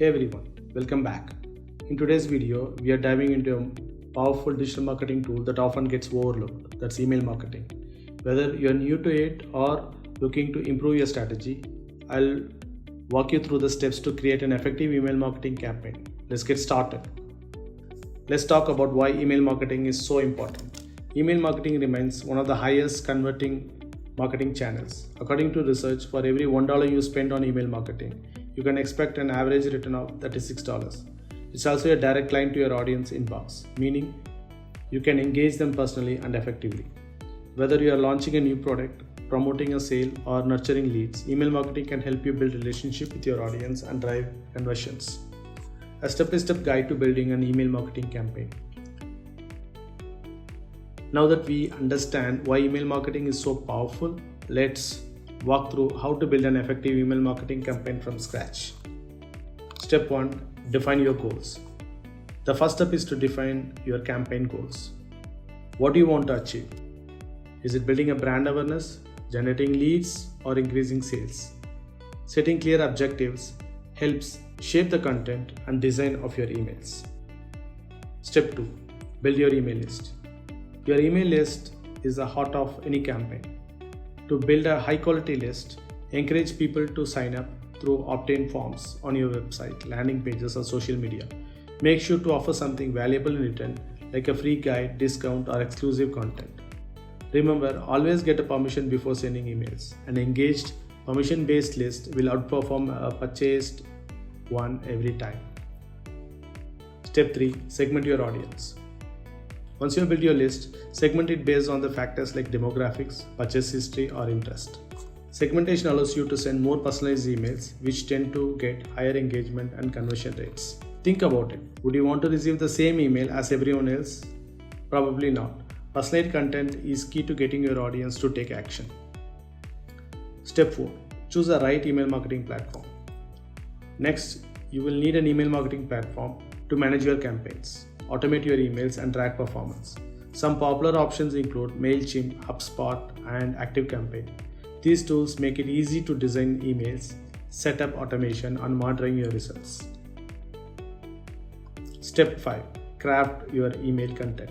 Hey everyone, welcome back. In today's video, we are diving into a powerful digital marketing tool that often gets overlooked. That's email marketing. Whether you're new to it or looking to improve your strategy, I'll walk you through the steps to create an effective email marketing campaign. Let's get started. Let's talk about why email marketing is so important. Email marketing remains one of the highest converting marketing channels. According to research, for every $1 you spend on email marketing, you can expect an average return of $36. It's also a direct line to your audience inbox, meaning you can engage them personally and effectively. Whether you are launching a new product, promoting a sale, or nurturing leads, email marketing can help you build a relationship with your audience and drive conversions. A step-by-step guide to building an email marketing campaign. Now that we understand why email marketing is so powerful, let's walk through how to build an effective email marketing campaign from scratch. Step 1. Define your goals. The first step is to define your campaign goals. What do you want to achieve? Is it building a brand awareness, generating leads, or increasing sales? Setting clear objectives helps shape the content and design of your emails. Step 2. Build your email list. Your email list is the heart of any campaign. To build a high quality list, encourage people to sign up through opt-in forms on your website, landing pages, or social media. Make sure to offer something valuable in return, like a free guide, discount, or exclusive content. Remember, always get a permission before sending emails. An engaged, permission-based list will outperform a purchased one every time. Step 3. Segment your audience. Once you have built your list, segment it based on the factors like demographics, purchase history, or interest. Segmentation allows you to send more personalized emails, which tend to get higher engagement and conversion rates. Think about it. Would you want to receive the same email as everyone else? Probably not. Personalized content is key to getting your audience to take action. Step 4. Choose the right email marketing platform. Next, you will need an email marketing platform to manage your campaigns, automate your emails, and track performance. Some popular options include Mailchimp, HubSpot, and ActiveCampaign. These tools make it easy to design emails, set up automation, and monitoring your results. Step 5. Craft your email content.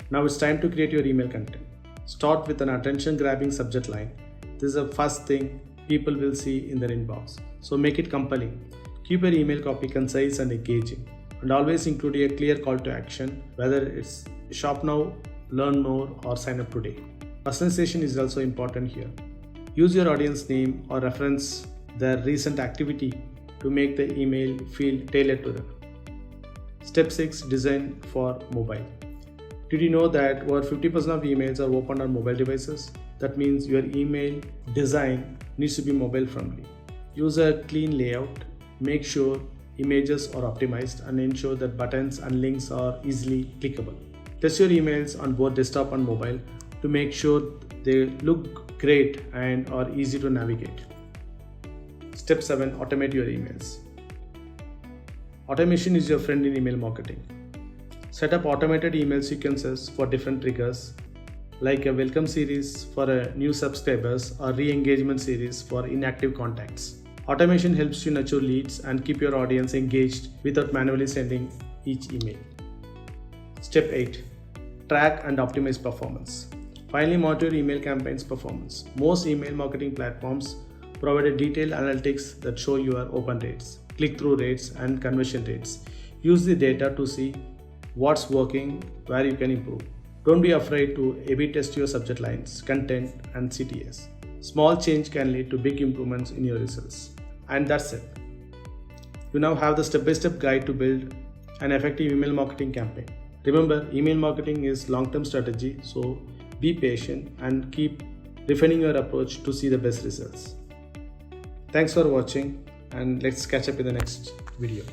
Now it's time to create your email content. Start with an attention-grabbing subject line. This is the first thing people will see in their inbox, so make it compelling. Keep your email copy concise and engaging, and always include a clear call to action, whether it's shop now, learn more, or sign up today. Personalization is also important here. Use your audience name or reference their recent activity to make the email feel tailored to them. Step 6. Design for mobile. Did you know that over 50% of emails are opened on mobile devices? That means your email design needs to be mobile friendly. Use a clean layout. Make sure images are optimized, and ensure that buttons and links are easily clickable. Test your emails on both desktop and mobile to make sure they look great and are easy to navigate. Step 7. Automate your emails. Automation is your friend in email marketing. Set up automated email sequences for different triggers, like a welcome series for new subscribers or re-engagement series for inactive contacts. Automation helps you nurture leads and keep your audience engaged without manually sending each email. Step 8. Track and optimize performance. Finally, monitor your email campaign's performance. Most email marketing platforms provide a detailed analytics that show your open rates, click-through rates, and conversion rates. Use the data to see what's working, where you can improve. Don't be afraid to A/B test your subject lines, content, and CTS. Small change can lead to big improvements in your results. And that's it. You now have the step-by-step guide to build an effective email marketing campaign. Remember, email marketing is long-term strategy, so be patient and keep refining your approach to see the best results. Thanks for watching, and let's catch up in the next video.